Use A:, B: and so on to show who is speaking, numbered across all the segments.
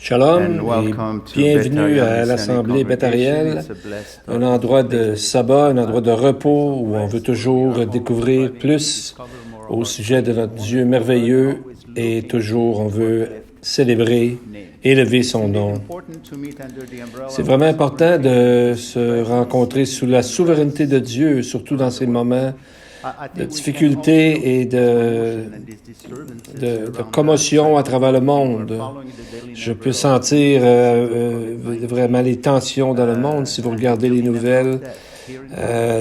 A: Shalom et bienvenue à l'Assemblée Beth Ariel, un endroit de sabbat, un endroit de repos où on veut toujours découvrir plus au sujet de notre Dieu merveilleux et toujours on veut célébrer, élever son nom. C'est vraiment important de se rencontrer sous la souveraineté de Dieu, surtout dans ces moments de difficultés et de commotion à travers le monde. Je peux sentir vraiment les tensions dans le monde. Si vous regardez les nouvelles,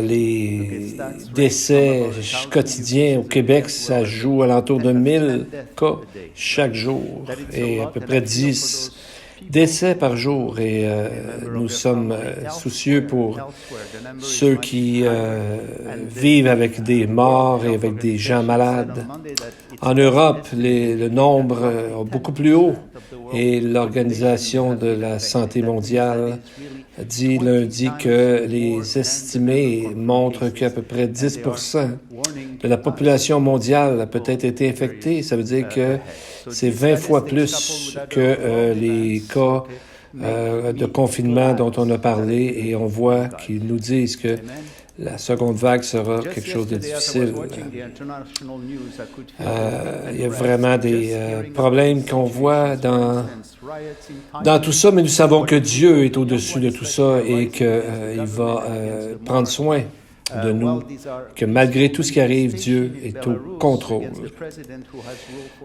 A: les décès quotidiens au Québec, ça joue alentour de 1000 cas chaque jour et à peu près 10 décès par jour. Et nous sommes soucieux pour ceux qui vivent avec des morts et avec des gens malades. En Europe, le nombre est beaucoup plus haut et l'Organisation de la Santé mondiale dit lundi que les estimés montrent qu'à peu près 10% de la population mondiale a peut-être été infectée. Ça veut dire que c'est 20 fois plus que les cas de confinement dont on a parlé et on voit qu'ils nous disent que la seconde vague sera quelque chose de difficile. Il y a vraiment des problèmes qu'on voit dans tout ça, mais nous savons que Dieu est au-dessus de tout ça et qu'il va prendre soin de nous, que malgré tout ce qui arrive, Dieu est au contrôle.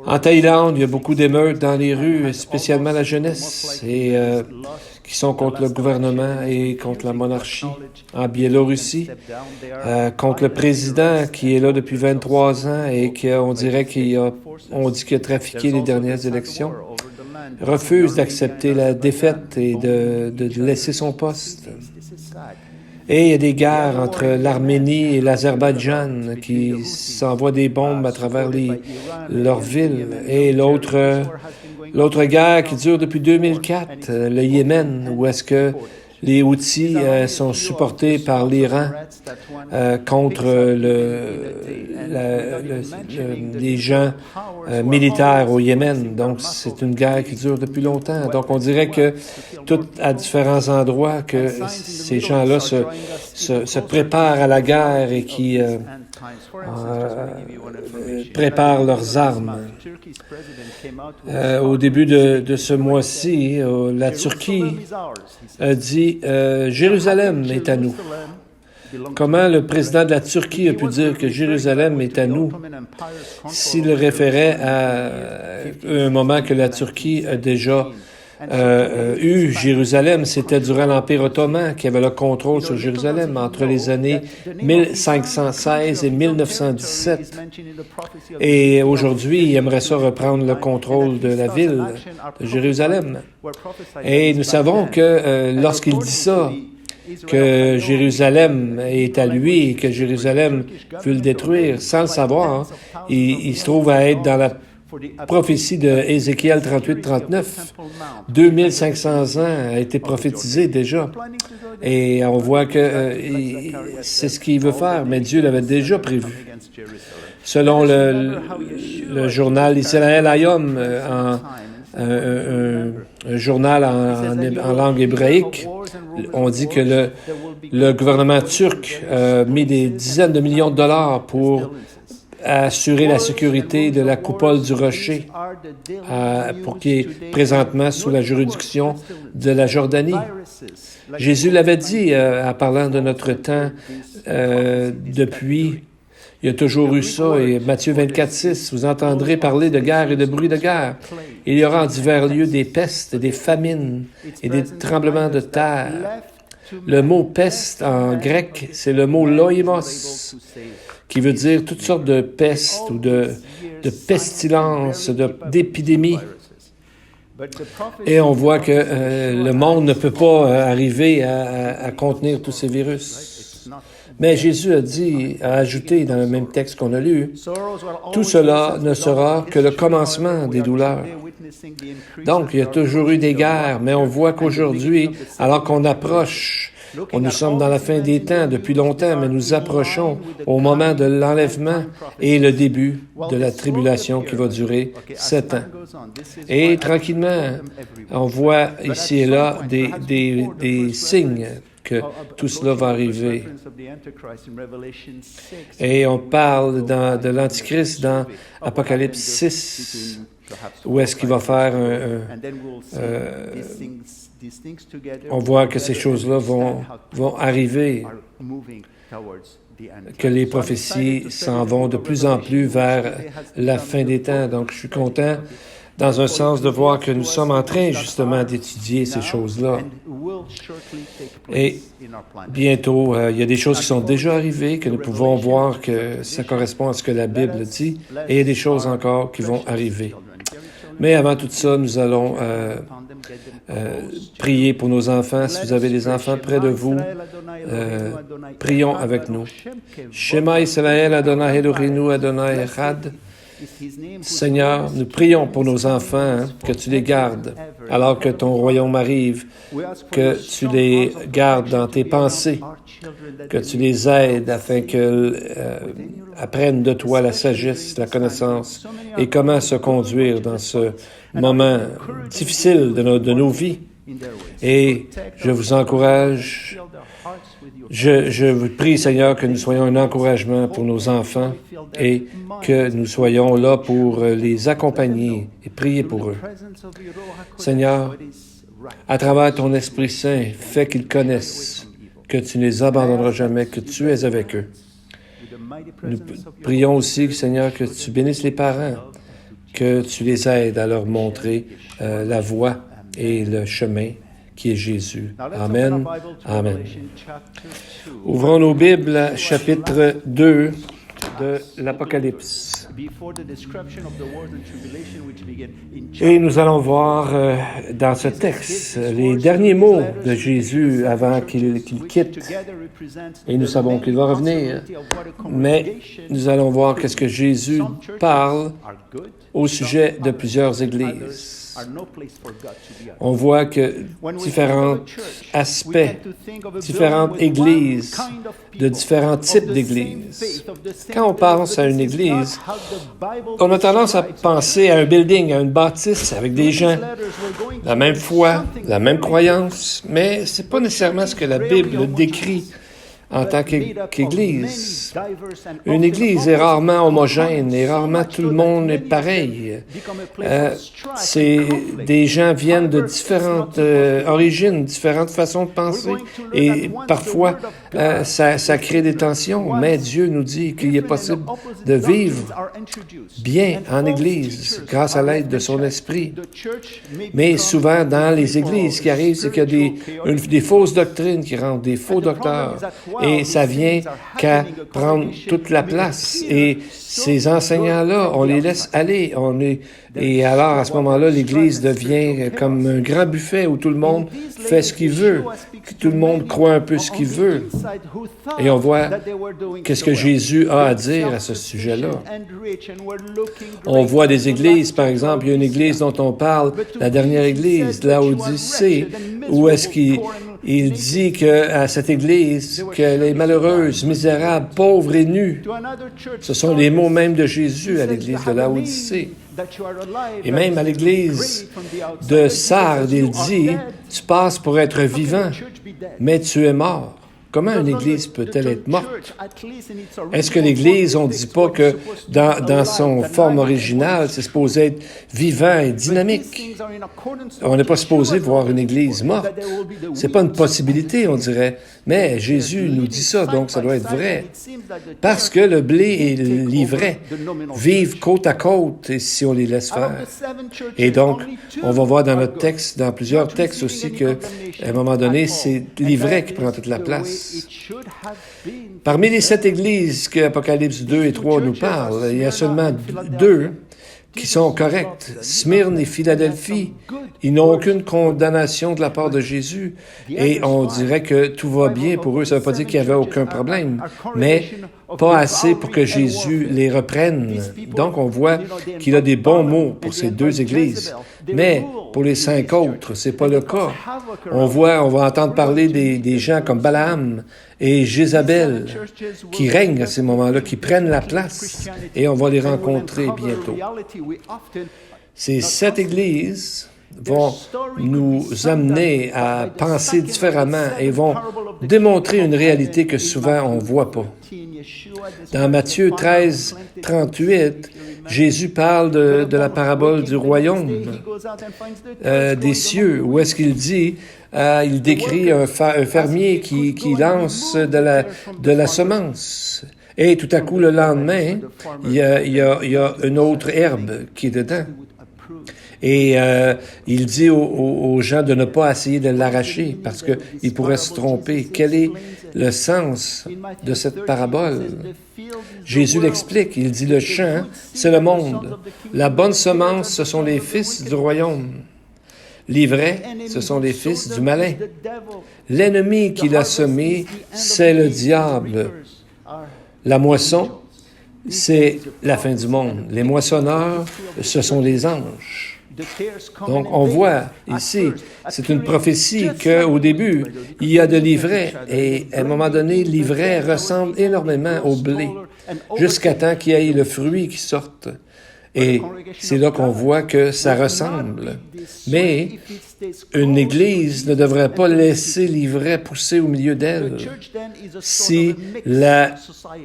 A: En Thaïlande, il y a beaucoup d'émeutes dans les rues, spécialement la jeunesse, et qui sont contre le gouvernement et contre la monarchie. En Biélorussie, contre le président qui est là depuis 23 ans et qu'on dirait qu'il a trafiqué les dernières élections, refuse d'accepter la défaite et de laisser son poste. Et il y a des guerres entre l'Arménie et l'Azerbaïdjan qui s'envoient des bombes à travers leurs villes. Et l'autre guerre qui dure depuis 2004, le Yémen, où est-ce que les Houthis sont supportés par l'Iran contre les gens militaires au Yémen. Donc, c'est une guerre qui dure depuis longtemps. Donc, on dirait que tout à différents endroits, que ces gens-là se préparent à la guerre et qui préparent leurs armes. Au début de ce mois-ci, la Turquie a dit « Jérusalem est à nous ». Comment le président de la Turquie a pu dire que Jérusalem est à nous s'il référait à un moment que la Turquie a déjà eu Jérusalem? C'était durant l'Empire ottoman qui avait le contrôle sur Jérusalem entre les années 1516 et 1917. Et aujourd'hui, il aimerait ça reprendre le contrôle de la ville de Jérusalem. Et nous savons que lorsqu'il dit ça, que Jérusalem est à lui et que Jérusalem veut le détruire, sans le savoir, il se trouve à être dans la prophétie de Ézéchiel 38-39. 2500 ans a été prophétisé déjà. Et on voit que c'est ce qu'il veut faire, mais Dieu l'avait déjà prévu. Selon le journal Israël Hayom, un journal en langue hébraïque, on dit que le gouvernement turc a mis des dizaines de millions de dollars pour assurer la sécurité de la coupole du rocher, pour qui est présentement sous la juridiction de la Jordanie. Jésus l'avait dit en parlant de notre temps depuis. Il y a toujours eu ça, et Matthieu 24:6, vous entendrez parler de guerre et de bruit de guerre. Il y aura en divers lieux des pestes, des famines et des tremblements de terre. Le mot peste en grec, c'est le mot loïmos, qui veut dire toutes sortes de pestes ou de pestilences, d'épidémies. Et on voit que le monde ne peut pas arriver à contenir tous ces virus. Mais Jésus a ajouté dans le même texte qu'on a lu, « Tout cela ne sera que le commencement des douleurs. » Donc, il y a toujours eu des guerres, mais on voit qu'aujourd'hui, alors qu'on approche Nous sommes dans la fin des temps depuis longtemps, mais nous approchons au moment de l'enlèvement et le début de la tribulation qui va durer 7 ans. Et tranquillement, on voit ici et là des signes que tout cela va arriver. Et on parle de l'Antichrist dans Apocalypse 6, où est-ce qu'il va faire on voit que ces choses-là vont arriver, que les prophéties s'en vont de plus en plus vers la fin des temps. Donc, je suis content, dans un sens, de voir que nous sommes en train, justement, d'étudier ces choses-là. Et bientôt, il y a des choses qui sont déjà arrivées, que nous pouvons voir que ça correspond à ce que la Bible dit, et il y a des choses encore qui vont arriver. Mais avant tout ça, nous allons prier pour nos enfants. Si vous avez des enfants près de vous, prions avec nous. Shema Israël Adonai Eloheinu Adonai Echad. Seigneur, nous prions pour nos enfants, que tu les gardes alors que ton royaume arrive, que tu les gardes dans tes pensées, que tu les aides afin qu'ils apprennent de toi la sagesse, la connaissance et comment se conduire dans ce moment difficile de nos vies. Et je vous encourage, je vous prie, Seigneur, que nous soyons un encouragement pour nos enfants et que nous soyons là pour les accompagner et prier pour eux. Seigneur, à travers ton Esprit Saint, fais qu'ils connaissent que tu ne les abandonneras jamais, que tu es avec eux. Nous prions aussi, Seigneur, que tu bénisses les parents, que tu les aides à leur montrer la voie et le chemin qui est Jésus. Amen. Amen. Ouvrons nos Bibles, chapitre 2 de l'Apocalypse. Et nous allons voir dans ce texte les derniers mots de Jésus avant qu'il quitte. Et nous savons qu'il va revenir. Mais nous allons voir qu'est-ce que Jésus parle au sujet de plusieurs églises. On voit que différents aspects, différentes églises, de différents types d'églises. Quand on pense à une église, on a tendance à penser à un building, à une bâtisse avec des gens, la même foi, la même croyance, mais c'est pas nécessairement ce que la Bible décrit en tant qu'Église. Une Église est rarement homogène et rarement tout le monde est pareil. Des gens viennent de différentes origines, différentes façons de penser et parfois ça crée des tensions, mais Dieu nous dit qu'il est possible de vivre bien en Église grâce à l'aide de son Esprit. Mais souvent dans les Églises, ce qui arrive, c'est qu'il y a des fausses doctrines qui rentrent, des faux docteurs. Et ça vient qu'à prendre toute la place. Et ces enseignants-là, on les laisse aller. Et alors, à ce moment-là, l'Église devient comme un grand buffet où tout le monde fait ce qu'il veut. Tout le monde croit un peu ce qu'il veut. Et on voit qu'est-ce que Jésus a à dire à ce sujet-là. On voit des églises, par exemple, il y a une église dont on parle, la dernière église, Laodicée, où est-ce qu'il dit à cette église qu'elle est malheureuse, misérable, pauvre et nue. Ce sont les mots même de Jésus à l'église de Laodicée. Et même à l'église de Sardes, il dit, tu passes pour être vivant, mais tu es mort. Comment une Église peut-elle être morte? Est-ce que l'Église, on ne dit pas que dans son forme originale, c'est supposé être vivant et dynamique? On n'est pas supposé voir une Église morte. C'est pas une possibilité, on dirait. Mais Jésus nous dit ça, donc ça doit être vrai. Parce que le blé et l'ivraie vivent côte à côte, et si on les laisse faire. Et donc, on va voir dans notre texte, dans plusieurs textes aussi, qu'à un moment donné, c'est l'ivraie qui prend toute la place. Parmi les 7 églises que Apocalypse 2 et 3 nous parlent, il y a seulement 2 qui sont correctes. Smyrne et Philadelphie, ils n'ont aucune condamnation de la part de Jésus. Et on dirait que tout va bien pour eux. Ça ne veut pas dire qu'il n'y avait aucun problème. Mais pas assez pour que Jésus les reprenne. Donc, on voit qu'il a des bons mots pour ces deux églises. Mais pour les 5 autres, c'est pas le cas. On va entendre parler des gens comme Balaam et Jézabel qui règnent à ces moments-là, qui prennent la place, et on va les rencontrer bientôt. Ces 7 églises vont nous amener à penser différemment et vont démontrer une réalité que souvent on ne voit pas. Dans Matthieu 13, 38, Jésus parle de la parabole du royaume des cieux, où est-ce qu'il dit, il décrit un fermier qui lance de la semence. Et tout à coup, le lendemain, il y a une autre herbe qui est dedans. Et il dit aux gens de ne pas essayer de l'arracher parce qu'ils pourraient se tromper. Quel est le sens de cette parabole? Jésus l'explique. Il dit, le champ, c'est le monde. La bonne semence, ce sont les fils du royaume. L'ivraie, ce sont les fils du malin. L'ennemi qui l'a semé, c'est le diable. La moisson, c'est la fin du monde. Les moissonneurs, ce sont les anges. Donc, on voit ici, c'est une prophétie qu'au début, il y a de l'ivraie, et à un moment donné, l'ivraie ressemble énormément au blé, jusqu'à temps qu'il y ait le fruit qui sorte. Et c'est là qu'on voit que ça ressemble. Mais une église ne devrait pas laisser l'ivraie pousser au milieu d'elle. Si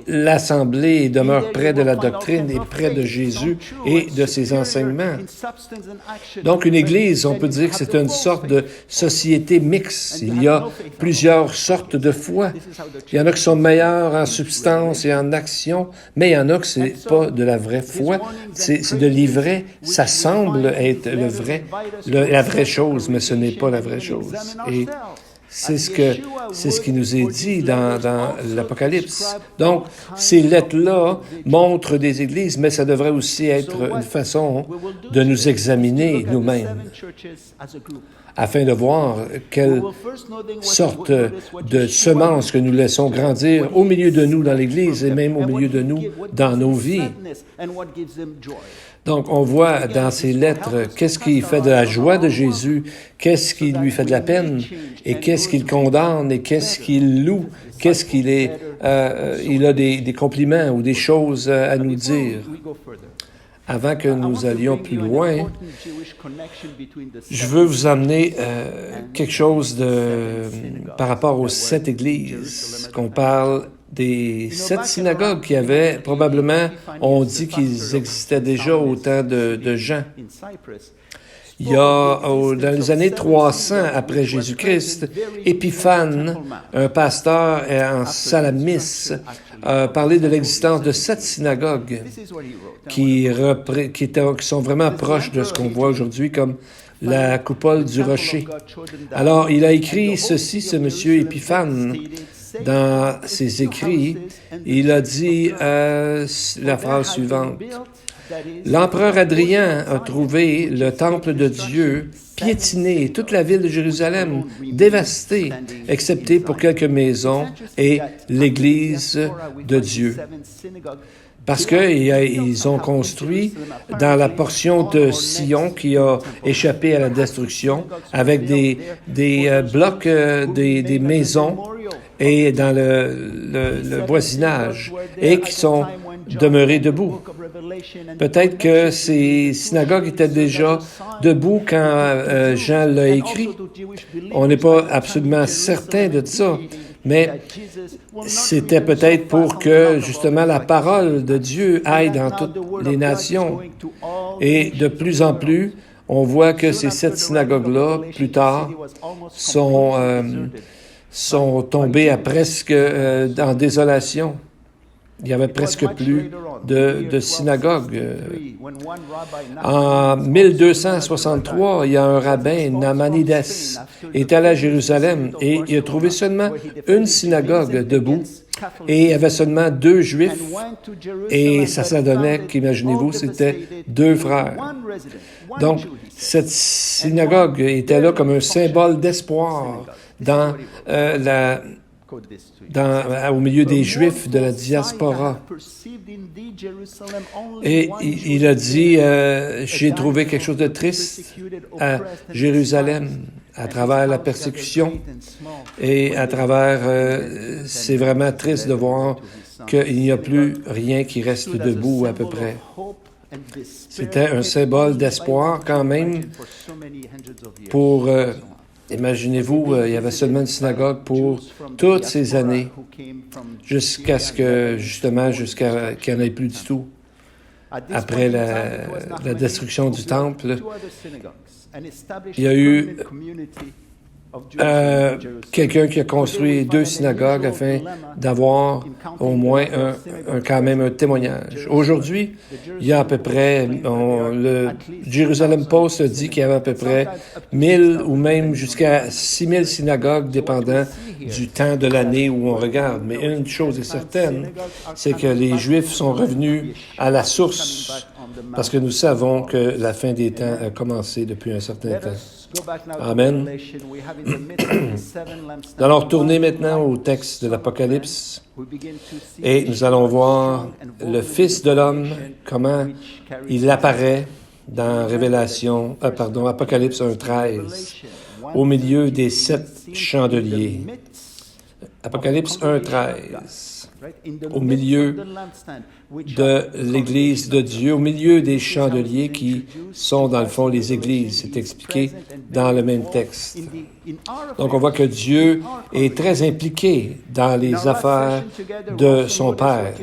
A: l'assemblée demeure près de la doctrine et près de Jésus et de ses enseignements. Donc, une église, on peut dire que c'est une sorte de société mixte. Il y a plusieurs sortes de foi. Il y en a qui sont meilleurs en substance et en action, mais il y en a que c'est pas de la vraie foi. C'est de l'ivraie. Ça semble être la vraie chose, mais ce n'est pas la vraie chose. Et c'est ce qui nous est dit dans l'Apocalypse. Donc, ces lettres-là montrent des églises, mais ça devrait aussi être une façon de nous examiner nous-mêmes, afin de voir quelle sorte de semences que nous laissons grandir au milieu de nous dans l'Église et même au milieu de nous dans nos vies. Donc, on voit dans ces lettres qu'est-ce qui fait de la joie de Jésus, qu'est-ce qui lui fait de la peine, et qu'est-ce qu'il condamne, et qu'est-ce qu'il loue, qu'est-ce qu'il est... il a des compliments ou des choses à nous dire. Avant que nous allions plus loin, je veux vous amener quelque chose par rapport aux 7 églises, qu'on parle des 7 synagogues qui avaient, probablement, on dit qu'ils existaient déjà au temps de Jean. Il y a, dans les années 300 après Jésus-Christ, Épiphane, un pasteur en Salamis, a parlé de l'existence de 7 synagogues qui sont vraiment proches de ce qu'on voit aujourd'hui comme la coupole du rocher. Alors, il a écrit ceci, ce monsieur Épiphane, dans ses écrits. Il a dit la phrase suivante. L'empereur Adrien a trouvé le temple de Dieu piétiné, toute la ville de Jérusalem dévastée, excepté pour quelques maisons et l'église de Dieu. Parce qu'ils ont construit dans la portion de Sion qui a échappé à la destruction, avec des blocs, des maisons et dans le voisinage, et qui sont demeurés debout. Peut-être que ces synagogues étaient déjà debout quand Jean l'a écrit. On n'est pas absolument certain de ça, mais c'était peut-être pour que, justement, la parole de Dieu aille dans toutes les nations. Et de plus en plus, on voit que ces 7 synagogues-là, plus tard, sont tombées à presque en désolation. Il n'y avait presque plus de synagogues. En 1263, il y a un rabbin, Namanides, est allé à Jérusalem et il a trouvé seulement une synagogue debout et il y avait seulement 2 Juifs et ça donnait qu'imaginez-vous, c'était 2 frères. Donc, cette synagogue était là comme un symbole d'espoir dans au milieu des Juifs de la diaspora. Et il a dit, j'ai trouvé quelque chose de triste à Jérusalem, à travers la persécution et à travers, c'est vraiment triste de voir qu'il n'y a plus rien qui reste debout à peu près. C'était un symbole d'espoir quand même pour, imaginez-vous, il y avait seulement une synagogue pour toutes ces années, jusqu'à qu'il n'y en ait plus du tout. Après la destruction du temple, il y a eu quelqu'un qui a construit 2 synagogues afin d'avoir au moins quand même un témoignage. Aujourd'hui, il y a à peu près, le Jerusalem Post dit qu'il y avait à peu près 1000 ou même jusqu'à 6000 synagogues, dépendant du temps de l'année où on regarde. Mais une chose est certaine, c'est que les Juifs sont revenus à la source, parce que nous savons que la fin des temps a commencé depuis un certain temps. Amen. Nous allons retourner maintenant au texte de l'Apocalypse et nous allons voir le Fils de l'homme, comment il apparaît dans Apocalypse 1.13, au milieu des 7 chandeliers. Apocalypse 1.13, au milieu de l'Église de Dieu, au milieu des chandeliers qui sont dans le fond les églises. C'est expliqué dans le même texte. Donc on voit que Dieu est très impliqué dans les affaires de son Père,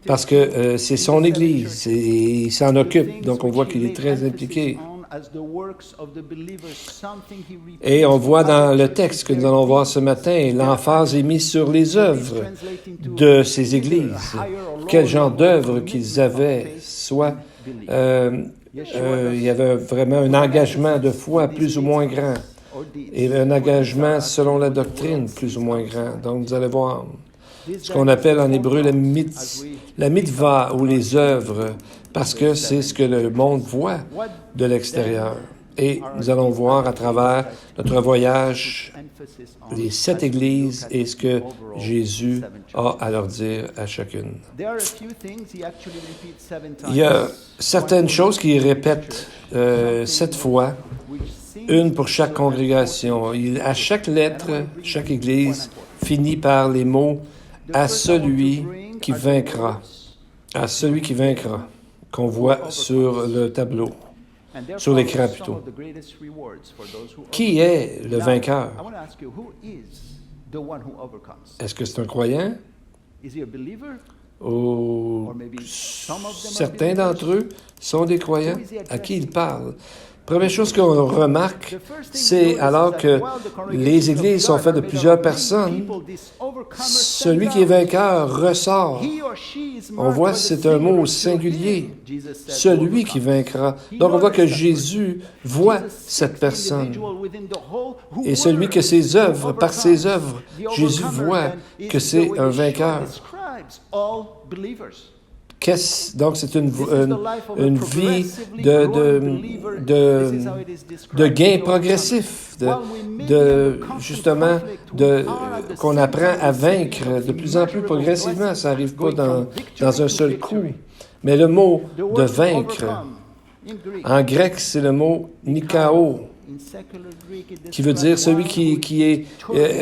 A: parce que c'est son Église et il s'en occupe. Donc on voit qu'il est très impliqué. Et on voit dans le texte que nous allons voir ce matin, l'emphase est mise sur les œuvres de ces églises. Quel genre d'œuvres qu'ils avaient, soit il y avait vraiment un engagement de foi plus ou moins grand, et un engagement selon la doctrine plus ou moins grand. Donc vous allez voir ce qu'on appelle en hébreu la mitzvah, ou les œuvres, parce que c'est ce que le monde voit de l'extérieur. Et nous allons voir à travers notre voyage les 7 églises et ce que Jésus a à leur dire à chacune. Il y a certaines choses qu'il répète 7 fois, une pour chaque congrégation. À chaque lettre, chaque église finit par les mots « à celui qui vaincra ». À celui qui vaincra, qu'on voit sur le tableau, sur l'écran plutôt. Qui est le vainqueur? Est-ce que c'est un croyant? Ou certains d'entre eux sont des croyants? À qui il parle? Première chose qu'on remarque, c'est alors que les églises sont faites de plusieurs personnes, celui qui est vainqueur ressort. On voit, c'est un mot singulier, celui qui vaincra. Donc on voit que Jésus voit cette personne. Et celui que ses œuvres, par ses œuvres, Jésus voit que c'est un vainqueur. Donc, c'est une vie de gain progressif, qu'on apprend à vaincre de plus en plus progressivement. Ça n'arrive pas dans un seul coup. Mais le mot de vaincre, en grec, c'est le mot nikao, qui veut dire celui qui est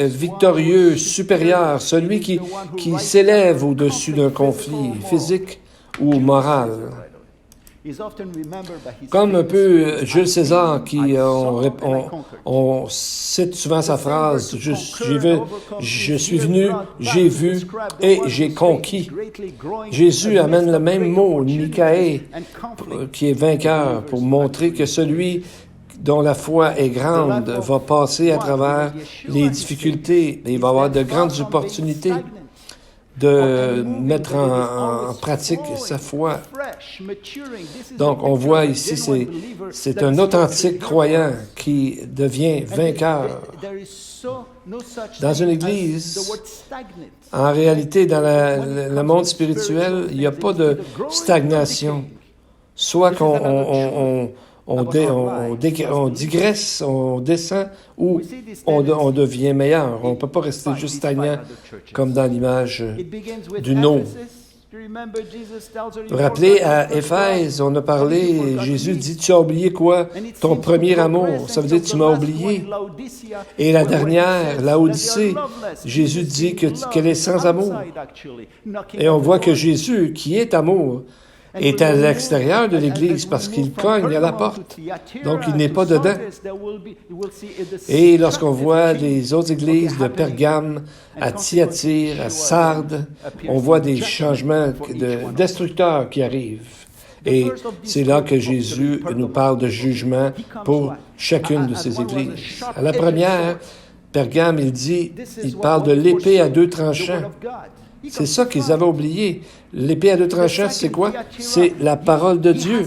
A: victorieux, supérieur, celui qui s'élève au-dessus d'un conflit physique ou moral. Comme un peu Jules César, on cite souvent sa phrase « Je suis venu, j'ai vu et j'ai conquis ». Jésus amène le même mot, Nikae, qui est vainqueur, pour montrer que celui dont la foi est grande va passer à travers les difficultés et il va avoir de grandes opportunités de mettre en pratique sa foi. Donc, on voit ici, c'est un authentique croyant qui devient vainqueur. Dans une église, en réalité, dans le monde spirituel, il n'y a pas de stagnation. Soit qu'on on digresse, on descend ou on devient meilleur. On ne peut pas rester juste stagnant comme dans l'image d'une eau. Vous vous rappelez, à Éphèse, on a parlé, Jésus dit, tu as oublié quoi? Ton premier amour. Ça veut dire, tu m'as oublié. Et la dernière, Laodicée, Jésus dit qu'elle est sans amour. Et on voit que Jésus, qui est amour, est à l'extérieur de l'Église parce qu'il cogne à la porte. Donc, il n'est pas dedans. Et lorsqu'on voit les autres églises de Pergame, à Thyatire, à Sardes, on voit des changements destructeurs qui arrivent. Et c'est là que Jésus nous parle de jugement pour chacune de ces églises. À la première, Pergame, il parle de l'épée à deux tranchants. C'est ça qu'ils avaient oublié. L'épée à deux tranchants, c'est quoi? C'est la parole de Dieu.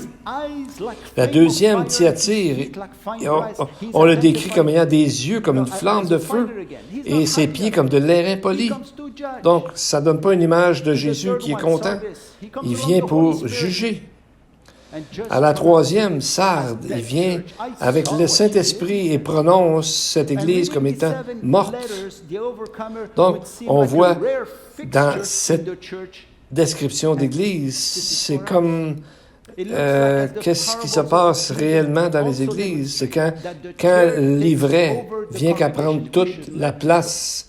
A: La deuxième, Thyatire, on le décrit comme ayant des yeux comme une flamme de feu et ses pieds comme de l'air impoli. Donc, ça ne donne pas une image de Jésus qui est content. Il vient pour juger. À la troisième, Sardes, il vient avec le Saint-Esprit et prononce cette Église comme étant morte. Donc, on voit dans cette description d'Église, c'est comme qu'est-ce qui se passe réellement dans les Églises. C'est quand l'ivraie vient qu'à prendre toute la place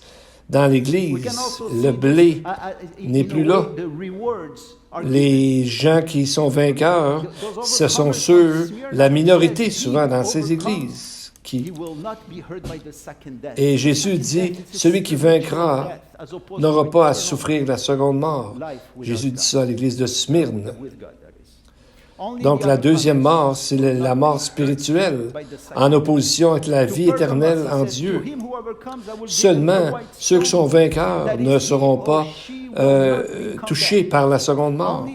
A: dans l'Église, le blé n'est plus là. Les gens qui sont vainqueurs, ce sont ceux, la minorité souvent dans ces églises. Et Jésus dit, celui qui vaincra n'aura pas à souffrir la seconde mort. Jésus dit ça à l'église de Smyrne. Donc la deuxième mort, c'est la mort spirituelle, en opposition avec la vie éternelle en Dieu. Seulement, ceux qui sont vainqueurs ne seront pas touchés par la seconde mort.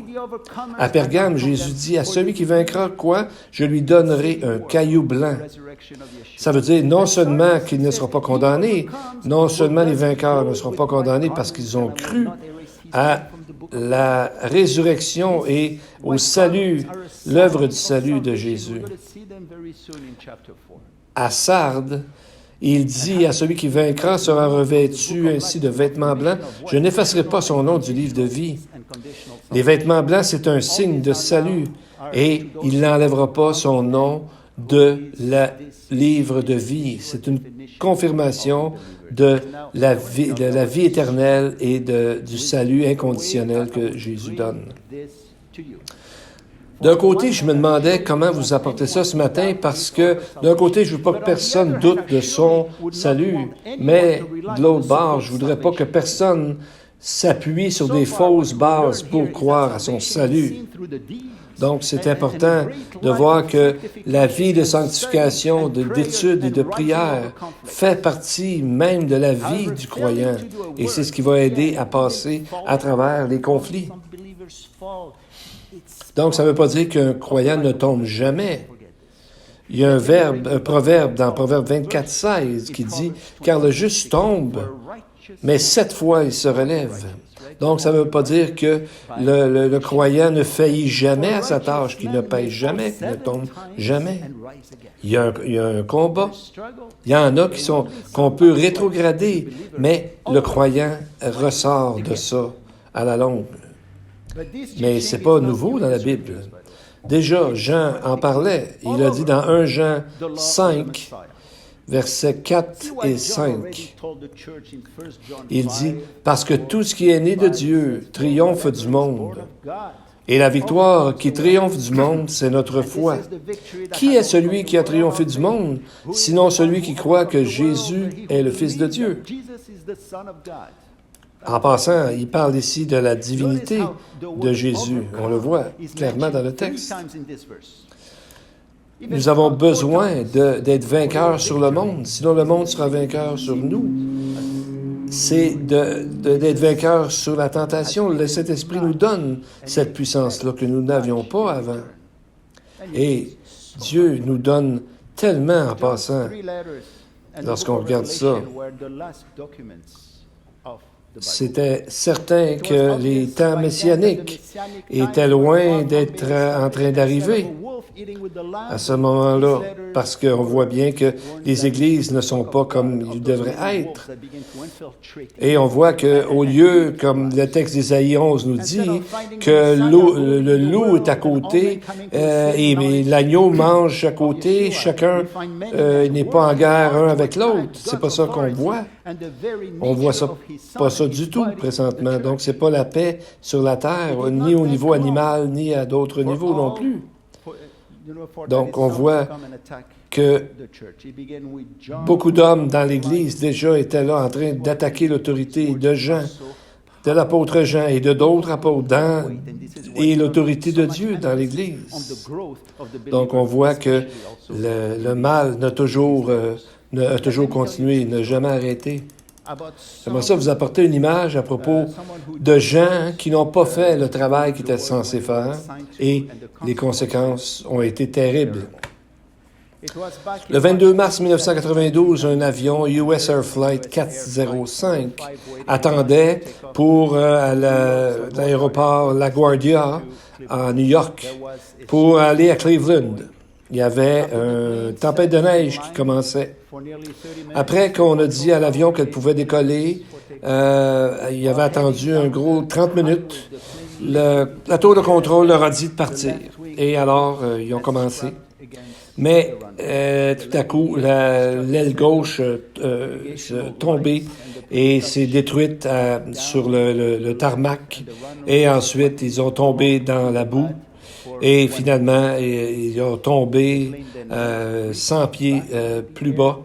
A: À Pergame, Jésus dit, à celui qui vaincra quoi? Je lui donnerai un caillou blanc. Ça veut dire non seulement qu'il ne sera pas condamné, non seulement les vainqueurs ne seront pas condamnés parce qu'ils ont cru à la résurrection et au salut, l'œuvre du salut de Jésus. À Sardes, il dit à celui qui vaincra sera revêtu ainsi de vêtements blancs. Je n'effacerai pas son nom du livre de vie. Les vêtements blancs, c'est un signe de salut et il n'enlèvera pas son nom de la livre de vie. C'est une confirmation de la vie éternelle et du salut inconditionnel que Jésus donne. D'un côté, je me demandais comment vous apportez ça ce matin parce que d'un côté, je ne veux pas que personne doute de son salut, mais de l'autre bord, je ne voudrais pas que personne s'appuie sur des fausses bases pour croire à son salut. Donc, c'est important de voir que la vie de sanctification, d'étude et de prière fait partie même de la vie du croyant. Et c'est ce qui va aider à passer à travers les conflits. Donc, ça ne veut pas dire qu'un croyant ne tombe jamais. Il y a un proverbe dans Proverbe 24, 16 qui dit « Car le juste tombe, mais 7 fois il se relève. » Donc, ça ne veut pas dire que le croyant ne faillit jamais à sa tâche, qu'il ne pèche jamais, qu'il ne tombe jamais. Il y a un combat. Il y en a qu'on peut rétrograder, mais le croyant ressort de ça à la longue. Mais ce n'est pas nouveau dans la Bible. Déjà, Jean en parlait. Il a dit dans 1 Jean 5, versets 4 et 5, il dit « Parce que tout ce qui est né de Dieu triomphe du monde. Et la victoire qui triomphe du monde, c'est notre foi. Qui est celui qui a triomphé du monde, sinon celui qui croit que Jésus est le Fils de Dieu? » En passant, il parle ici de la divinité de Jésus. On le voit clairement dans le texte. Nous avons besoin d'être vainqueurs sur le monde, sinon le monde sera vainqueur sur nous. C'est d'être vainqueurs sur la tentation. Le Saint-Esprit nous donne cette puissance-là que nous n'avions pas avant. Et Dieu nous donne tellement en passant, lorsqu'on regarde ça. C'était certain que les temps messianiques étaient loin d'être en train d'arriver à ce moment-là, parce qu'on voit bien que les églises ne sont pas comme ils devraient être. Et on voit qu'au lieu, comme le texte d'Ésaïe 11 nous dit, que le loup est à côté et l'agneau mange à côté, chacun n'est pas en guerre un avec l'autre. C'est pas ça qu'on voit. On voit ça, pas ça du tout présentement. Donc, c'est pas la paix sur la terre, ni au niveau animal, ni à d'autres niveaux non plus. Donc, on voit que beaucoup d'hommes dans l'Église déjà étaient là en train d'attaquer l'autorité de Jean, de l'apôtre Jean et de d'autres apôtres et l'autorité de Dieu dans l'Église. Donc, on voit que le mal a toujours continué, n'a jamais arrêté. J'aimerais ça vous apporter une image à propos de gens qui n'ont pas fait le travail qu'ils étaient censés faire et les conséquences ont été terribles. Le 22 mars 1992, un avion US Air Flight 405 attendait pour l'aéroport LaGuardia à New York pour aller à Cleveland. Il y avait une tempête de neige qui commençait. Après qu'on a dit à l'avion qu'elle pouvait décoller, il avait attendu un gros 30 minutes. La tour de contrôle leur a dit de partir. Et alors, ils ont commencé. Mais tout à coup, l'aile gauche s'est tombée et s'est détruite sur le tarmac. Et ensuite, ils ont tombé dans la boue. Et finalement, ils ont tombé 100 pieds plus bas.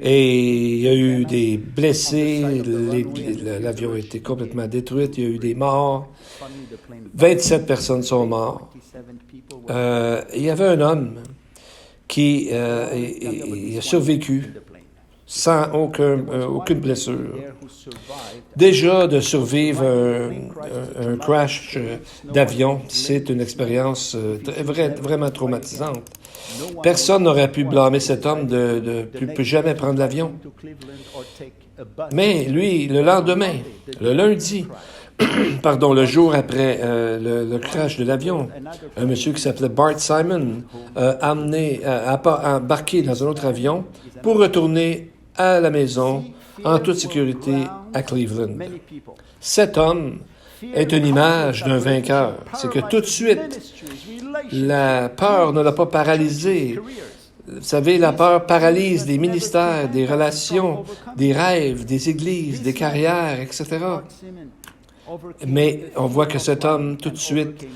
A: Et il y a eu des blessés. L'avion a été complètement détruit. Il y a eu des morts. 27 personnes sont mortes. Il y avait un homme qui a survécu sans aucune blessure. Déjà, de survivre un crash d'avion, c'est une expérience vraiment traumatisante. Personne n'aurait pu blâmer cet homme de plus jamais prendre l'avion. Mais lui, le lendemain, le lundi, le jour après le crash de l'avion, un monsieur qui s'appelait Bart Simon a embarqué dans un autre avion pour retourner à la maison en toute sécurité à Cleveland. Cet homme est une image d'un vainqueur. C'est que tout de suite, la peur ne l'a pas paralysé. Vous savez, la peur paralyse des ministères, des relations, des rêves, des églises, des carrières, etc. Mais on voit que cet homme, tout de suite,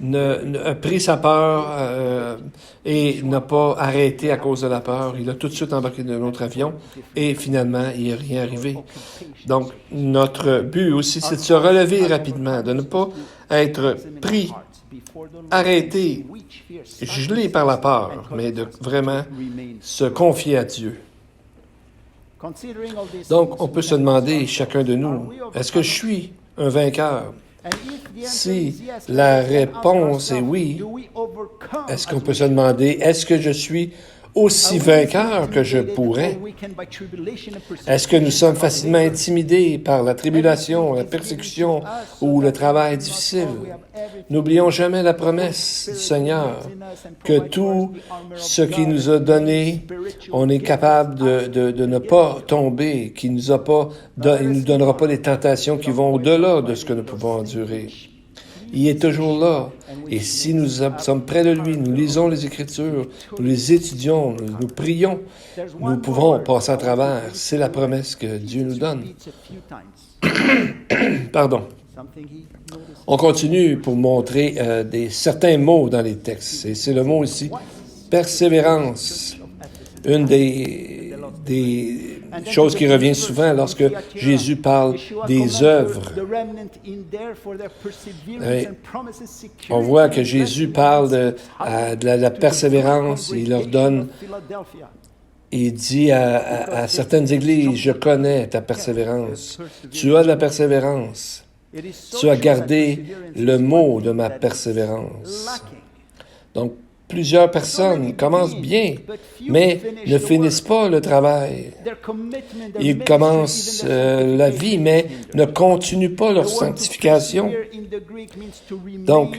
A: a pris sa peur et n'a pas arrêté à cause de la peur. Il a tout de suite embarqué dans un autre avion et finalement, il n'est rien arrivé. Donc, notre but aussi, c'est de se relever rapidement, de ne pas être pris, arrêté, gelé par la peur, mais de vraiment se confier à Dieu. Donc, on peut se demander, chacun de nous, est-ce que je suis un vainqueur? Si la réponse est oui, est-ce qu'on peut se demander, est-ce que je suis aussi vainqueur que je pourrais? Est-ce que nous sommes facilement intimidés par la tribulation, la persécution ou le travail difficile? N'oublions jamais la promesse du Seigneur que tout ce qu'il nous a donné, on est capable de ne pas tomber, qu'il nous donnera pas des tentations qui vont au-delà de ce que nous pouvons endurer. Il est toujours là. Et si nous sommes près de lui, nous lisons les Écritures, nous les étudions, nous prions, nous pouvons passer à travers. C'est la promesse que Dieu nous donne. Pardon. On continue pour montrer certains mots dans les textes. Et c'est le mot ici, persévérance. Une des choses qui revient souvent lorsque Jésus parle des œuvres. Oui. On voit que Jésus parle de la persévérance. Il leur donne, il dit à certaines églises, je connais ta persévérance. Tu as de la persévérance. Tu as gardé le mot de ma persévérance. Donc, plusieurs personnes commencent bien, mais ne finissent pas le travail. Ils commencent la vie, mais ne continuent pas leur sanctification. Donc,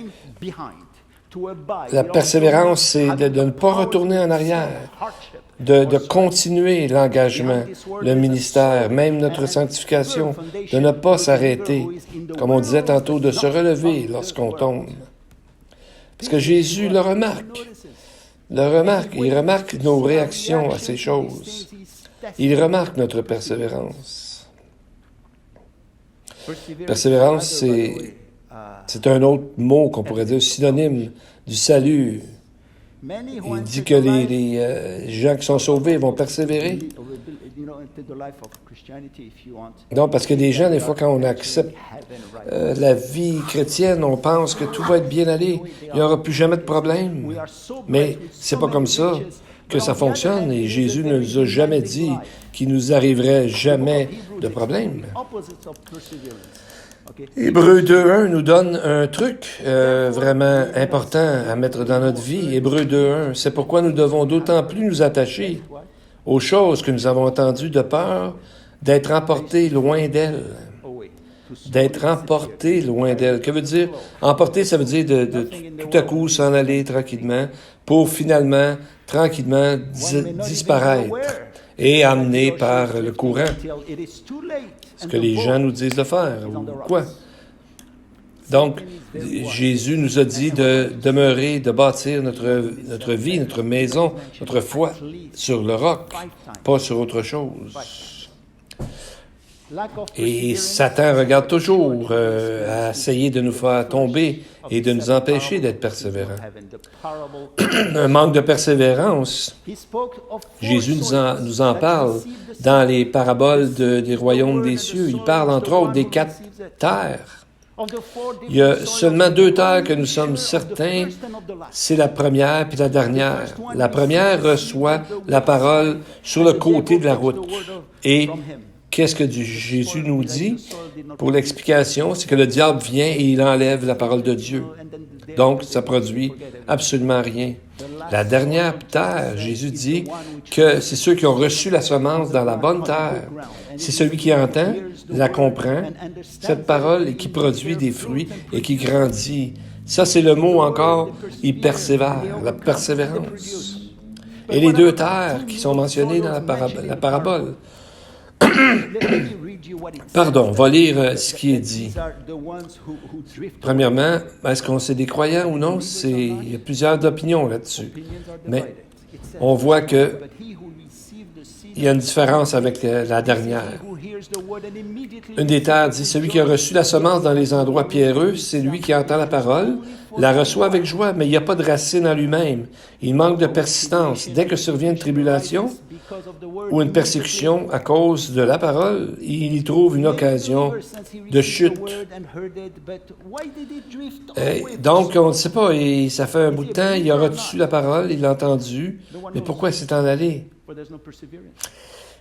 A: la persévérance, c'est de ne pas retourner en arrière, de continuer l'engagement, le ministère, même notre sanctification, de ne pas s'arrêter, comme on disait tantôt, de se relever lorsqu'on tombe. Parce que Jésus le remarque. Il remarque nos réactions à ces choses. Il remarque notre persévérance. Persévérance, c'est un autre mot qu'on pourrait dire synonyme du salut. Il dit que les gens qui sont sauvés vont persévérer. Non, parce que des gens, des fois, quand on accepte la vie chrétienne, on pense que tout va être bien allé. Il n'y aura plus jamais de problème. Mais c'est pas comme ça que ça fonctionne. Et Jésus ne nous a jamais dit qu'il nous arriverait jamais de problème. Hébreux 2.1 nous donne un truc vraiment important à mettre dans notre vie. Hébreux 2.1, c'est pourquoi nous devons d'autant plus nous attacher aux choses que nous avons entendues de peur d'être emportés loin d'elles. D'être emportés loin d'elles. Que veut dire? Emporter, ça veut dire de tout à coup s'en aller tranquillement pour finalement, tranquillement, disparaître et amené par le courant. Ce que les gens nous disent de faire, ou quoi. Donc, Jésus nous a dit de demeurer, de bâtir notre vie, notre maison, notre foi sur le roc, pas sur autre chose. Et Satan regarde toujours à essayer de nous faire tomber et de nous empêcher d'être persévérants. Un manque de persévérance, Jésus nous en parle dans les paraboles des royaumes des cieux. Il parle entre autres des 4 terres. Il y a seulement 2 terres que nous sommes certains, c'est la première puis la dernière. La première reçoit la parole sur le côté de la route. Et qu'est-ce que Jésus nous dit pour l'explication? C'est que le diable vient et il enlève la parole de Dieu. Donc, ça produit absolument rien. La dernière terre, Jésus dit que c'est ceux qui ont reçu la semence dans la bonne terre. C'est celui qui entend, la comprend, cette parole, et qui produit des fruits et qui grandit. Ça, c'est le mot encore, il persévère, la persévérance. Et les 2 terres qui sont mentionnées dans la parabole. Pardon, on va lire ce qui est dit. Premièrement, est-ce qu'on c'est des croyants ou non? Il y a plusieurs opinions là-dessus. Mais on voit que il y a une différence avec la dernière. Une des terres dit, celui qui a reçu la semence dans les endroits pierreux, c'est lui qui entend la parole, la reçoit avec joie, mais il n'y a pas de racine en lui-même. Il manque de persistance. Dès que survient une tribulation ou une persécution à cause de la parole, il y trouve une occasion de chute. Donc, on ne sait pas, et ça fait un bout de temps, il a reçu la parole, il l'a entendu, mais pourquoi il s'est en allé?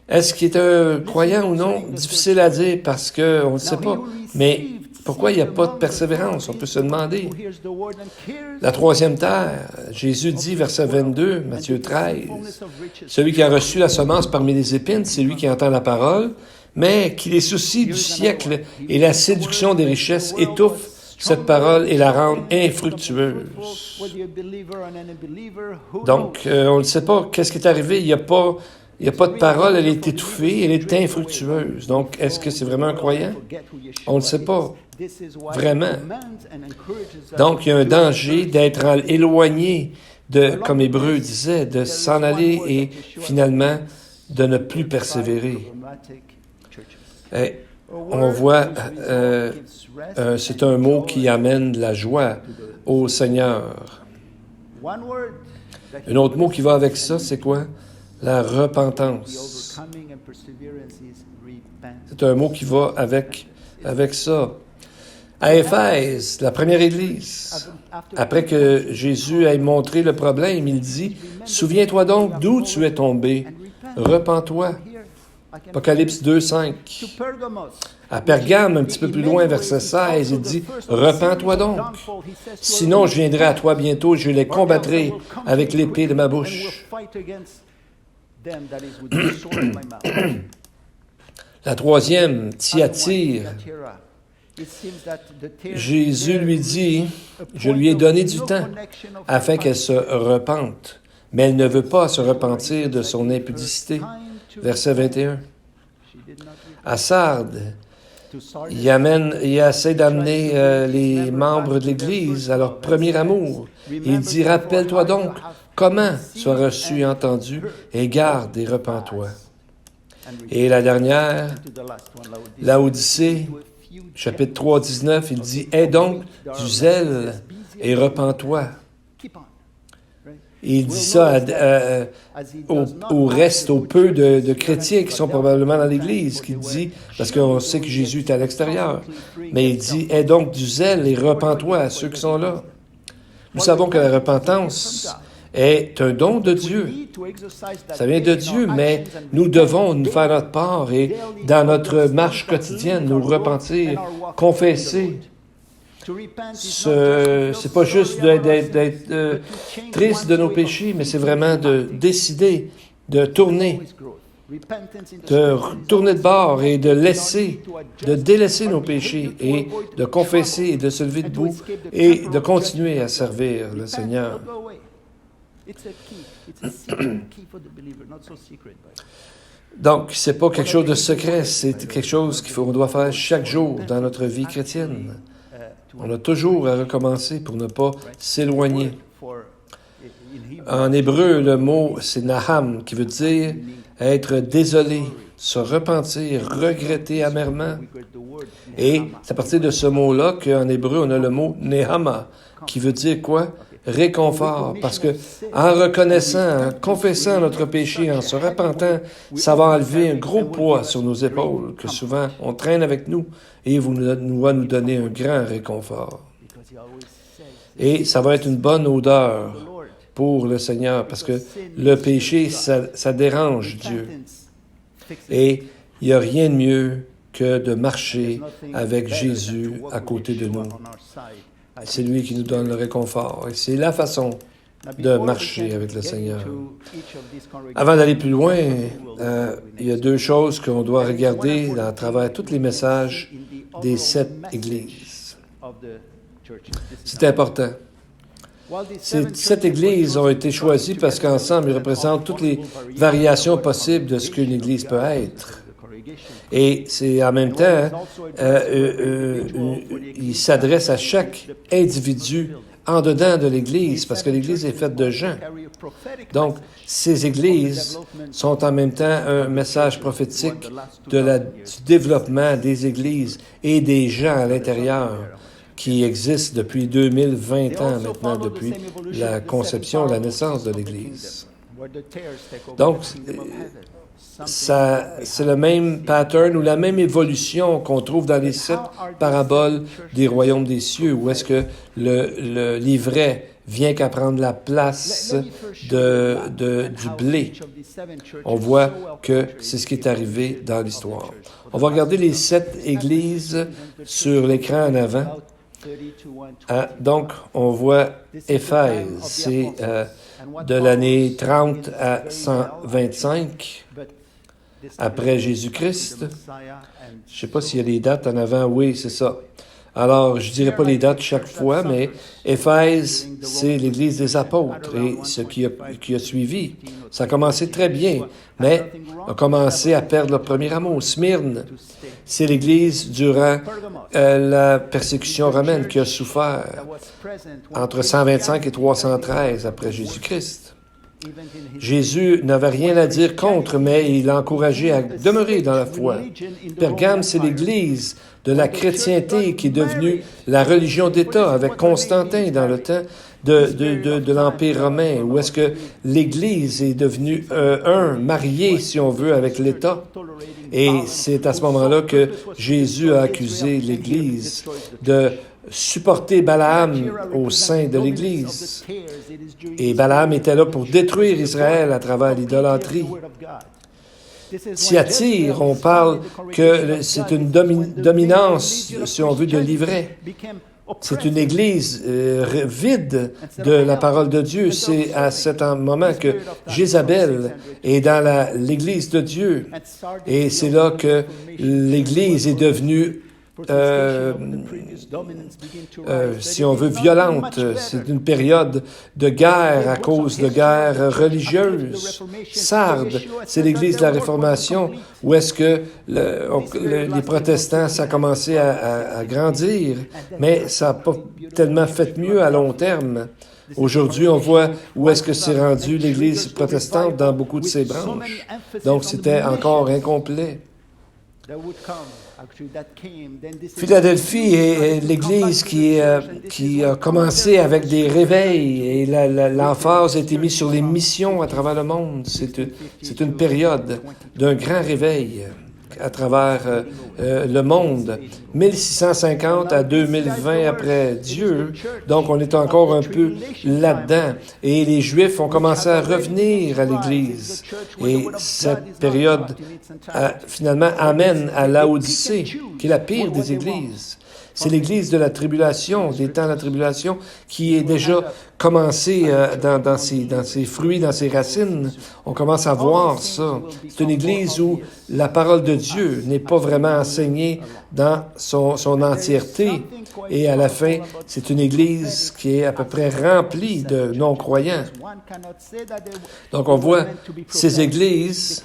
A: Est-ce qu'il est un croyant ou non? Difficile à dire parce qu'on ne sait pas. Mais pourquoi il n'y a pas de persévérance? On peut se demander. La 3e terre, Jésus dit, verset 22, Matthieu 13, « Celui qui a reçu la semence parmi les épines, c'est lui qui entend la parole, mais qui les soucis du siècle et la séduction des richesses étouffent cette parole et la rendent infructueuse. » Donc, on ne sait pas qu'est-ce qui est arrivé. Il n'y a pas de parole, elle est étouffée, elle est infructueuse. Donc, est-ce que c'est vraiment un croyant? On ne sait pas. Vraiment. Donc, il y a un danger d'être éloigné comme Hébreu disait, de s'en aller et finalement de ne plus persévérer. Et on voit, c'est un mot qui amène la joie au Seigneur. Un autre mot qui va avec ça, c'est quoi? La repentance. C'est un mot qui va avec ça. À Éphèse, la première église, après que Jésus ait montré le problème, il dit, « Souviens-toi donc d'où tu es tombé. Repens-toi. » Apocalypse 2, 5. À Pergame, un petit peu plus loin, verset 16, il dit « Repens-toi donc, sinon je viendrai à toi bientôt, je les combattrai avec l'épée de ma bouche. » La troisième, Thyatire. Jésus lui dit, je lui ai donné du temps afin qu'elle se repente, mais elle ne veut pas se repentir de son impudicité. Verset 21. À Sardes, il essaie d'amener les membres de l'Église à leur premier amour. Il dit, rappelle-toi donc comment tu as reçu et entendu, et garde et repens-toi. Et la dernière, Laodicée, chapitre 3, 19, il dit, aie donc du zèle et repens-toi. Et il dit ça au reste, au peu de chrétiens qui sont probablement dans l'Église, qu'il dit, parce qu'on sait que Jésus est à l'extérieur, mais il dit, aie donc du zèle et repens-toi à ceux qui sont là. Nous savons que la repentance est un don de Dieu. Ça vient de Dieu, mais nous devons nous faire notre part et dans notre marche quotidienne, nous repentir, confesser. C'est pas juste d'être triste de nos péchés, mais c'est vraiment de décider de tourner de bord et de délaisser nos péchés et de confesser et de se lever debout et de continuer à servir le Seigneur. Donc, c'est pas quelque chose de secret, c'est quelque chose qu'on doit faire chaque jour dans notre vie chrétienne. On a toujours à recommencer pour ne pas s'éloigner. En hébreu, le mot, c'est naham, qui veut dire être désolé, se repentir, regretter amèrement. Et c'est à partir de ce mot-là qu'en hébreu, on a le mot nehama, qui veut dire quoi? Réconfort, parce que en reconnaissant, en confessant notre péché, en se repentant, ça va enlever un gros poids sur nos épaules que souvent on traîne avec nous et va nous donner un grand réconfort. Et ça va être une bonne odeur pour le Seigneur, parce que le péché, ça dérange Dieu. Et il n'y a rien de mieux que de marcher avec Jésus à côté de nous. C'est lui qui nous donne le réconfort. Et c'est la façon de marcher avec le Seigneur. Avant d'aller plus loin, il y a deux choses qu'on doit regarder à travers tous les messages des 7 églises. C'est important. Ces 7 églises ont été choisies parce qu'ensemble, ils représentent toutes les variations possibles de ce qu'une église peut être. Et c'est en même temps, il s'adresse à chaque individu en dedans de l'Église, parce que l'Église est faite de gens. Donc, ces églises sont en même temps un message prophétique du développement des églises et des gens à l'intérieur qui existent depuis 2020 ans maintenant, depuis la conception, la naissance de l'Église. Donc, c'est le même pattern ou la même évolution qu'on trouve dans les 7 paraboles des royaumes des cieux, où est-ce que le livret vient qu'à prendre la place du blé. On voit que c'est ce qui est arrivé dans l'histoire. On va regarder les 7 églises sur l'écran en avant. Donc, on voit Éphèse, c'est de l'année 30 à 125 après Jésus-Christ. Je ne sais pas s'il y a des dates en avant. Oui, c'est ça. Alors, je ne dirai pas les dates chaque fois, mais Éphèse, c'est l'Église des apôtres et ce qui a suivi. Ça a commencé très bien, mais a commencé à perdre le premier amour. Smyrne, c'est l'Église durant la persécution romaine qui a souffert entre 125 et 313 après Jésus-Christ. Jésus n'avait rien à dire contre, mais il l'a encouragé à demeurer dans la foi. Pergame, c'est l'Église de la chrétienté qui est devenue la religion d'État avec Constantin dans le temps de l'Empire romain, où est-ce que l'Église est devenue mariée, si on veut, avec l'État. Et c'est à ce moment-là que Jésus a accusé l'Église de supporter Balaam au sein de l'Église. Et Balaam était là pour détruire Israël à travers l'idolâtrie. Thyatire, on parle que c'est une dominance, si on veut, de l'ivraie. C'est une église vide de la parole de Dieu. C'est à cet moment que Jézabel est dans l'église de Dieu. Et c'est là que l'église est devenue, si on veut, violente. C'est une période de guerre à cause de guerres religieuses. Sardes, c'est l'église de la Réformation, où est-ce que les protestants, ça a commencé à grandir, mais ça n'a pas tellement fait mieux à long terme. Aujourd'hui, on voit où est-ce que c'est rendu l'Église protestante dans beaucoup de ses branches. Donc, c'était encore incomplet. Philadelphie est l'Église qui a commencé avec des réveils et l'emphase a été mise sur les missions à travers le monde. C'est une période d'un grand réveil à travers le monde. 1650 à 2020 après Dieu, donc on est encore un peu là-dedans. Et les Juifs ont commencé à revenir à l'Église. Et cette période, finalement, amène à Laodicée, qui est la pire des églises. C'est l'Église de la tribulation, des temps de la tribulation, qui est déjà commencé dans ses fruits, dans ses racines. On commence à voir ça. C'est une Église où la parole de Dieu n'est pas vraiment enseignée dans son entièreté. Et à la fin, c'est une Église qui est à peu près remplie de non-croyants. Donc on voit ces églises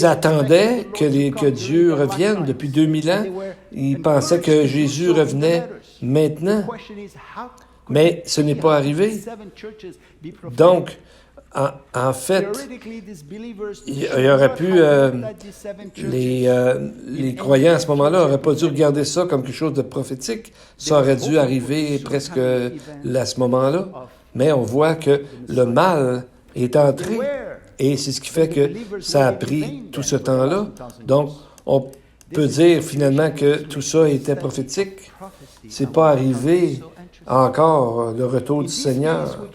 A: attendaient que Dieu revienne depuis 2000 ans. Ils pensaient que Jésus revenait maintenant, mais ce n'est pas arrivé. Donc, en fait, il y aurait pu, les croyants à ce moment-là n'auraient pas dû regarder ça comme quelque chose de prophétique. Ça aurait dû arriver presque à ce moment-là. Mais on voit que le mal est entré. Et c'est ce qui fait que ça a pris tout ce temps-là. Donc, on peut dire finalement que tout ça était prophétique. C'est pas arrivé encore, le retour du Seigneur.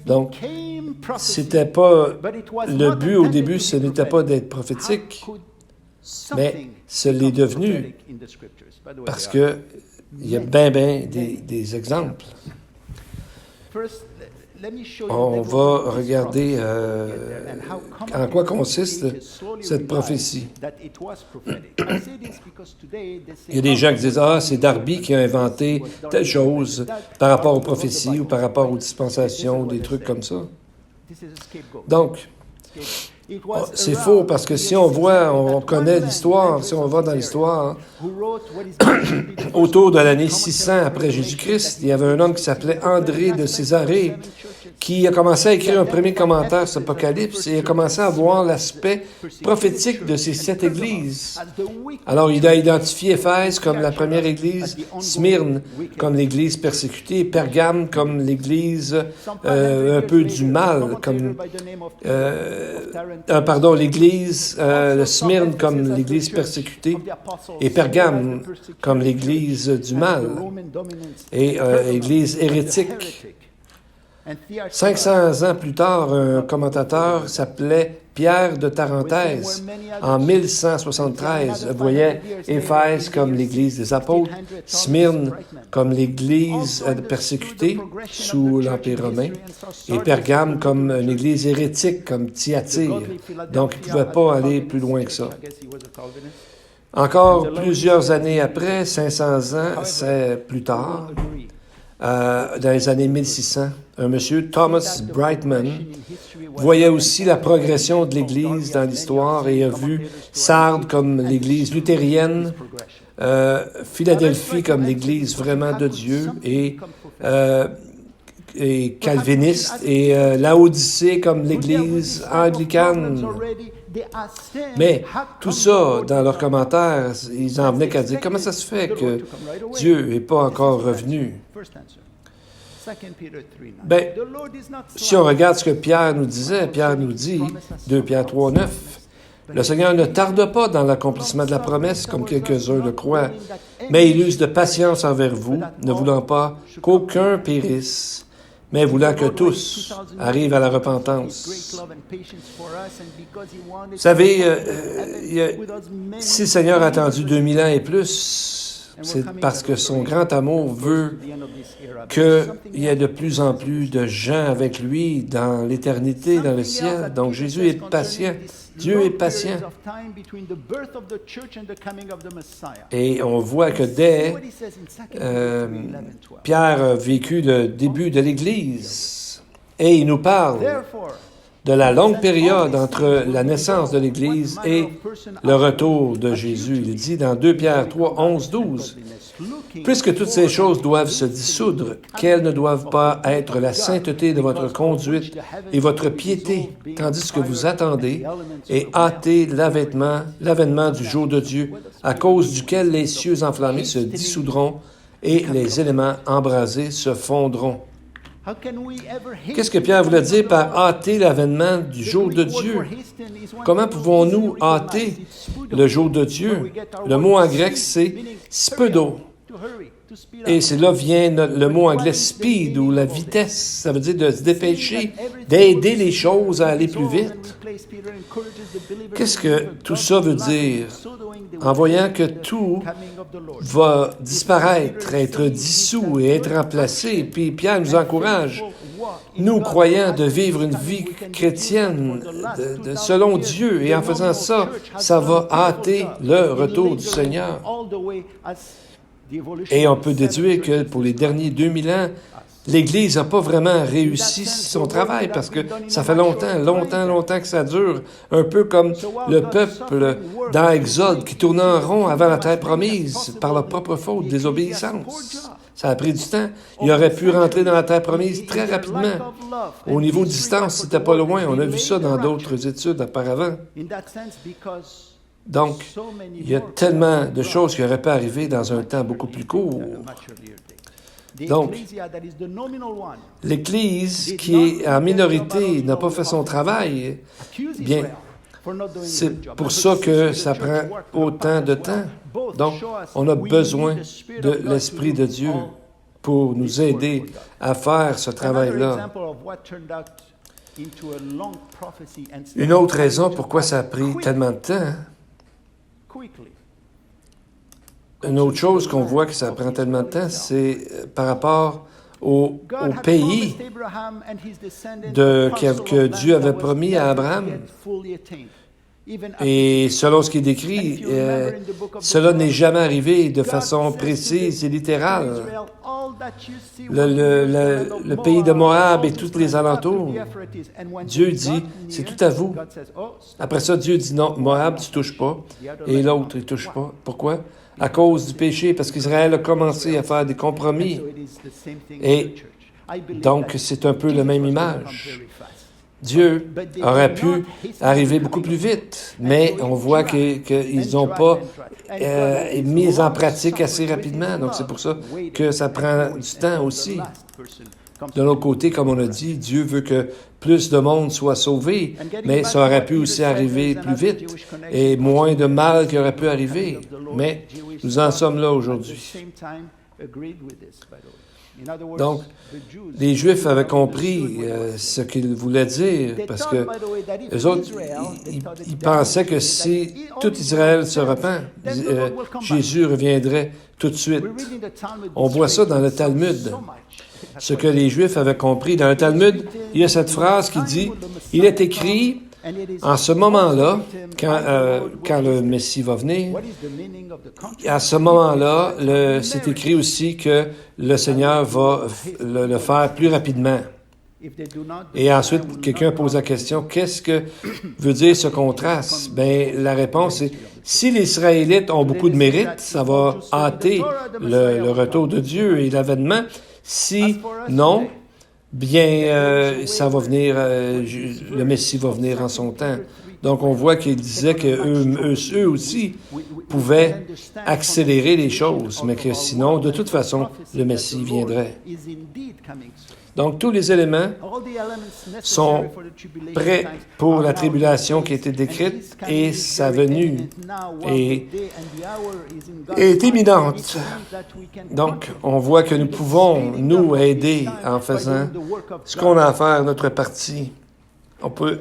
A: Donc, c'était pas le but au début, ce n'était pas d'être prophétique, mais ce l'est devenu parce que il y a bien des exemples. On va regarder en quoi consiste cette prophétie. Il y a des gens qui disent « Ah, c'est Darby qui a inventé telle chose par rapport aux prophéties ou par rapport aux dispensations, ou des trucs comme ça. » Donc, c'est faux parce que si on voit, on connaît l'histoire, si on va dans l'histoire, autour de l'année 600 après Jésus-Christ, il y avait un homme qui s'appelait André de Césarée qui a commencé à écrire un premier commentaire sur l'Apocalypse et a commencé à voir l'aspect prophétique de ces 7 églises. Alors, il a identifié Éphèse comme la première église, Smyrne comme l'église persécutée, Pergame comme l'église un peu du mal, comme l'église Smyrne comme l'église persécutée et Pergame comme l'église du mal et église hérétique. 500 ans plus tard, un commentateur s'appelait Pierre de Tarentaise. En 1173, voyait Éphèse comme l'église des apôtres, Smyrne comme l'église persécutée sous l'Empire romain, et Pergame comme une église hérétique, comme Thyatire. Donc, il ne pouvait pas aller plus loin que ça. Encore plusieurs années après, 500 ans, c'est plus tard, dans les années 1600, un monsieur, Thomas Brightman, voyait aussi la progression de l'Église dans l'histoire et a vu Sardes comme l'Église luthérienne, Philadelphie comme l'Église vraiment de Dieu et calviniste et Laodicée comme l'Église anglicane. Mais tout ça, dans leurs commentaires, ils en venaient qu'à dire comment ça se fait que Dieu n'est pas encore revenu. Bien, si on regarde ce que Pierre nous disait, Pierre nous dit, 2 Pierre 3, 9, « Le Seigneur ne tarde pas dans l'accomplissement de la promesse, comme quelques-uns le croient, mais il use de patience envers vous, ne voulant pas qu'aucun périsse, mais voulant que tous arrivent à la repentance. Vous savez, si le Seigneur a attendu 2000 ans et plus, c'est parce que son grand amour veut qu'il y ait de plus en plus de gens avec lui dans l'éternité, dans le ciel. Donc Jésus est patient. Dieu est patient. Et on voit que dès Pierre a vécu le début de l'Église et il nous parle de la longue période entre la naissance de l'Église et le retour de Jésus. Il dit dans 2 Pierre 3, 11, 12, « Puisque toutes ces choses doivent se dissoudre, qu'elles ne doivent pas être la sainteté de votre conduite et votre piété, tandis que vous attendez et hâtez l'avènement du jour de Dieu, à cause duquel les cieux enflammés se dissoudront et les éléments embrasés se fondront. » Qu'est-ce que Pierre voulait dire par hâter l'avènement du jour de Dieu? Comment pouvons-nous hâter le jour de Dieu? Le mot en grec, c'est spido. Et c'est là vient le mot anglais speed, ou la vitesse. Ça veut dire de se dépêcher, d'aider les choses à aller plus vite. Qu'est-ce que tout ça veut dire? En voyant que tout va disparaître, être dissous et être remplacé. Puis Pierre nous encourage, nous croyants, de vivre une vie chrétienne selon Dieu. Et en faisant ça, ça va hâter le retour du Seigneur. Et on peut déduire que pour les derniers 2000 ans, l'Église n'a pas vraiment réussi son travail parce que ça fait longtemps que ça dure. Un peu comme le peuple dans Exode qui tournait en rond avant la terre promise par leur propre faute, désobéissance. Ça a pris du temps. Il aurait pu rentrer dans la terre promise très rapidement. Au niveau de distance, c'était pas loin. On a vu ça dans d'autres études auparavant. Donc, il y a tellement de choses qui auraient pu arriver dans un temps beaucoup plus court. Donc, l'Église qui est en minorité n'a pas fait son travail. Bien, c'est pour ça que ça prend autant de temps. Donc, on a besoin de l'Esprit de Dieu pour nous aider à faire ce travail-là. Une autre raison pourquoi ça a pris tellement de temps, une autre chose qu'on voit que ça prend tellement de temps, c'est par rapport au pays que Dieu avait promis à Abraham. Et selon ce qui est décrit, cela n'est jamais arrivé de façon précise et littérale. Le pays de Moab et tous les alentours, Dieu dit, c'est tout à vous. Après ça, Dieu dit, non, Moab, tu ne touches pas. Et l'autre, il ne touche pas. Pourquoi? À cause du péché, parce qu'Israël a commencé à faire des compromis. Et donc, c'est un peu la même image. Dieu aurait pu arriver beaucoup plus vite, mais on voit qu'ils n'ont pas mis en pratique assez rapidement. Donc, c'est pour ça que ça prend du temps aussi. De l'autre côté, comme on a dit, Dieu veut que plus de monde soit sauvé, mais ça aurait pu aussi arriver plus vite et moins de mal qui aurait pu arriver. Mais nous en sommes là aujourd'hui. Donc, les Juifs avaient compris ce qu'il voulait dire, parce que les autres, ils pensaient que si tout Israël se repent, Jésus reviendrait tout de suite. On voit ça dans le Talmud, ce que les Juifs avaient compris. Dans le Talmud, il y a cette phrase qui dit « Il est écrit, en ce moment-là, quand le Messie va venir, à ce moment-là, c'est écrit aussi que le Seigneur va le faire plus rapidement. » Et ensuite, quelqu'un pose la question, qu'est-ce que veut dire ce contraste? Bien, la réponse est, si les Israélites ont beaucoup de mérite, ça va hâter le retour de Dieu et l'avènement. Si non, bien, ça va venir, le Messie va venir en son temps. Donc, on voit qu'il disait qu'eux aussi pouvaient accélérer les choses, mais que sinon, de toute façon, le Messie viendrait. Donc, tous les éléments sont prêts pour la tribulation qui a été décrite et sa venue est imminente. Donc, on voit que nous pouvons, nous, aider en faisant ce qu'on a à faire, notre partie. On peut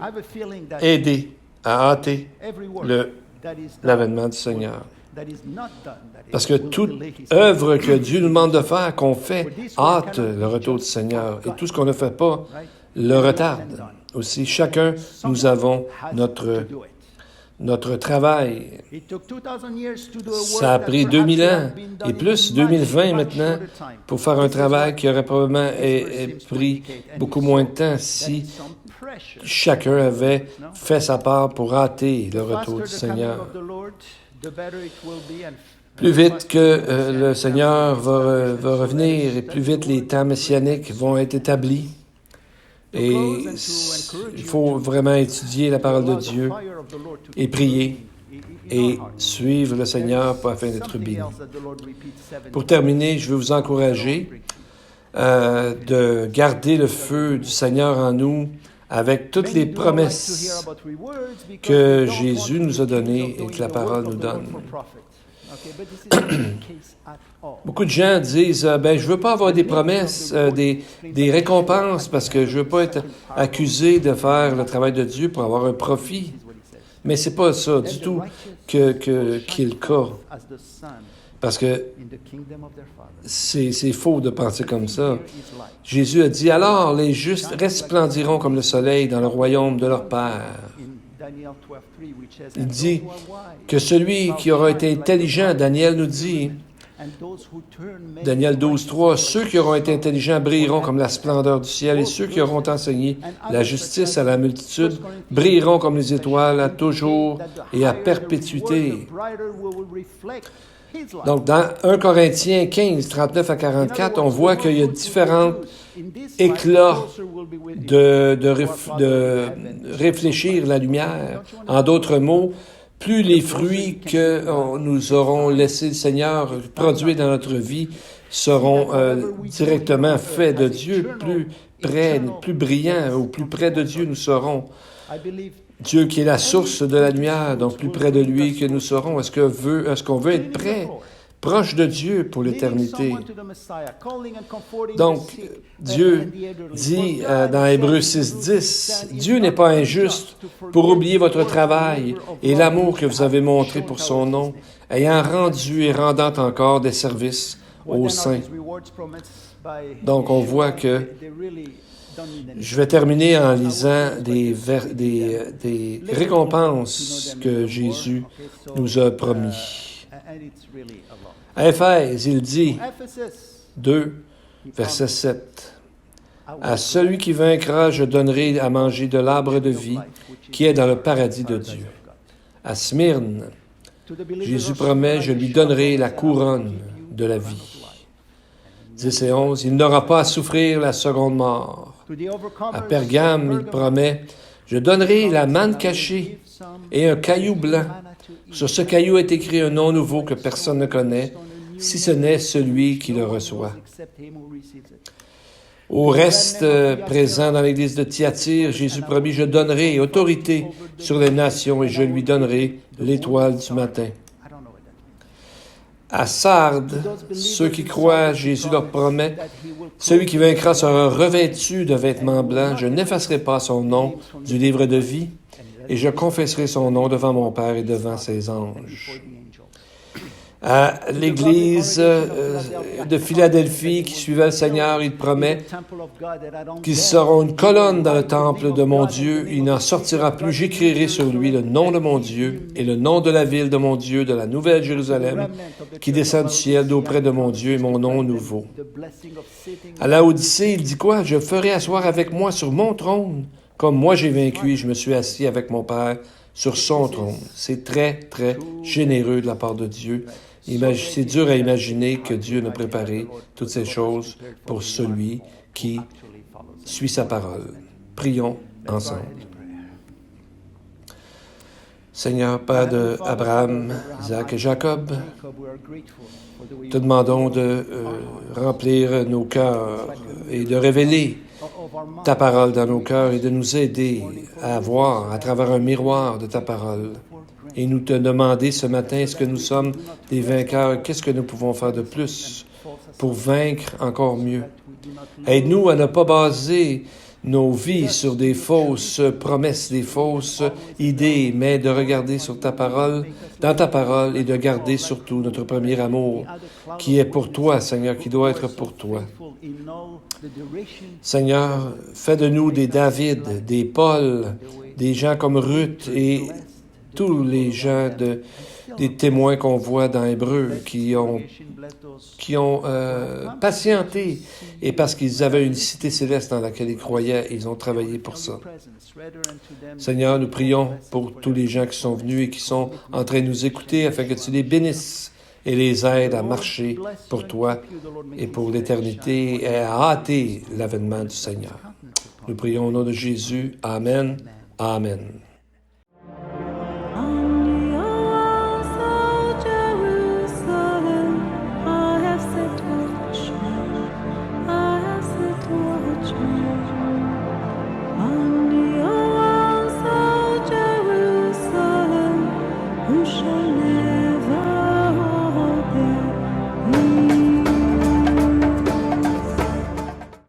A: aider à hâter l'avènement du Seigneur. Parce que toute œuvre que Dieu nous demande de faire, qu'on fait, hâte le retour du Seigneur. Et tout ce qu'on ne fait pas le retarde aussi. Chacun, nous avons notre travail. Ça a pris 2000 ans et plus, 2020 maintenant, pour faire un travail qui aurait probablement pris beaucoup moins de temps si chacun avait fait sa part pour hâter le retour du Seigneur. Plus vite que le Seigneur va revenir et plus vite les temps messianiques vont être établis. Et il faut vraiment étudier la parole de Dieu et prier et suivre le Seigneur afin d'être béni. Pour terminer, je veux vous encourager de garder le feu du Seigneur en nous avec toutes les promesses que Jésus nous a données et que la parole nous donne. Beaucoup de gens disent je veux pas avoir des promesses, des récompenses parce que je veux pas être accusé de faire le travail de Dieu pour avoir un profit. Mais c'est pas ça du tout qui est le cas. Parce que c'est faux de penser comme ça. Jésus a dit, alors les justes resplendiront comme le soleil dans le royaume de leur Père. Il dit que celui qui aura été intelligent, Daniel nous dit, Daniel 12:3, ceux qui auront été intelligents brilleront comme la splendeur du ciel, et ceux qui auront enseigné la justice à la multitude brilleront comme les étoiles à toujours et à perpétuité. Donc, dans 1 Corinthiens 15, 39 à 44, on voit qu'il y a différents éclats de réfléchir la lumière. En d'autres mots, plus les fruits que nous aurons laissé le Seigneur produire dans notre vie seront directement faits de Dieu, plus brillants, ou plus près de Dieu nous serons. Dieu qui est la source de la lumière, donc plus près de lui que nous serons. Est-ce qu'on veut être près, proche de Dieu pour l'éternité? Donc, Dieu dit dans Hébreux 6:10, Dieu n'est pas injuste pour oublier votre travail et l'amour que vous avez montré pour son nom, ayant rendu et rendant encore des services aux saints. Donc, on voit que je vais terminer en lisant des récompenses que Jésus nous a promis. À Éphèse, il dit, 2, verset 7, « À celui qui vaincra, je donnerai à manger de l'arbre de vie qui est dans le paradis de Dieu. » À Smyrne, Jésus promet, « Je lui donnerai la couronne de la vie. » 10 et 11, « Il n'aura pas à souffrir la seconde mort. » À Pergame, il promet, « Je donnerai la manne cachée et un caillou blanc. Sur ce caillou est écrit un nom nouveau que personne ne connaît, si ce n'est celui qui le reçoit. » Au reste présent dans l'église de Thyatire, Jésus promit, « Je donnerai autorité sur les nations et je lui donnerai l'étoile du matin. » À Sardes, ceux qui croient, Jésus leur promet, « Celui qui vaincra sera revêtu de vêtements blancs. Je n'effacerai pas son nom du livre de vie, et je confesserai son nom devant mon Père et devant ses anges. » À l'église de Philadelphie qui suivait le Seigneur, il promet qu'ils seront une colonne dans le temple de mon Dieu. Il n'en sortira plus. J'écrirai sur lui le nom de mon Dieu et le nom de la ville de mon Dieu, de la nouvelle Jérusalem, qui descend du ciel d'auprès de mon Dieu et mon nom nouveau. À Laodicée, il dit quoi? Je ferai asseoir avec moi sur mon trône, comme moi j'ai vaincu et je me suis assis avec mon Père sur son trône. C'est très, très généreux de la part de Dieu. C'est dur à imaginer que Dieu n'a préparé toutes ces choses pour celui qui suit sa parole. Prions ensemble. Seigneur, Père d'Abraham, Isaac et Jacob, te demandons de remplir nos cœurs et de révéler ta parole dans nos cœurs et de nous aider à voir à travers un miroir de ta parole. Et nous te demander ce matin, est-ce que nous sommes des vainqueurs? Qu'est-ce que nous pouvons faire de plus pour vaincre encore mieux? Aide-nous à ne pas baser nos vies sur des fausses promesses, des fausses idées, mais de regarder sur ta parole, dans ta parole, et de garder surtout notre premier amour, qui est pour toi, Seigneur, qui doit être pour toi. Seigneur, fais de nous des David, des Paul, des gens comme Ruth et tous les gens, des témoins qu'on voit dans Hébreu, qui ont patienté, et parce qu'ils avaient une cité céleste dans laquelle ils croyaient, ils ont travaillé pour ça. Seigneur, nous prions pour tous les gens qui sont venus et qui sont en train de nous écouter, afin que tu les bénisses et les aides à marcher pour toi et pour l'éternité et à hâter l'avènement du Seigneur. Nous prions au nom de Jésus. Amen. Amen.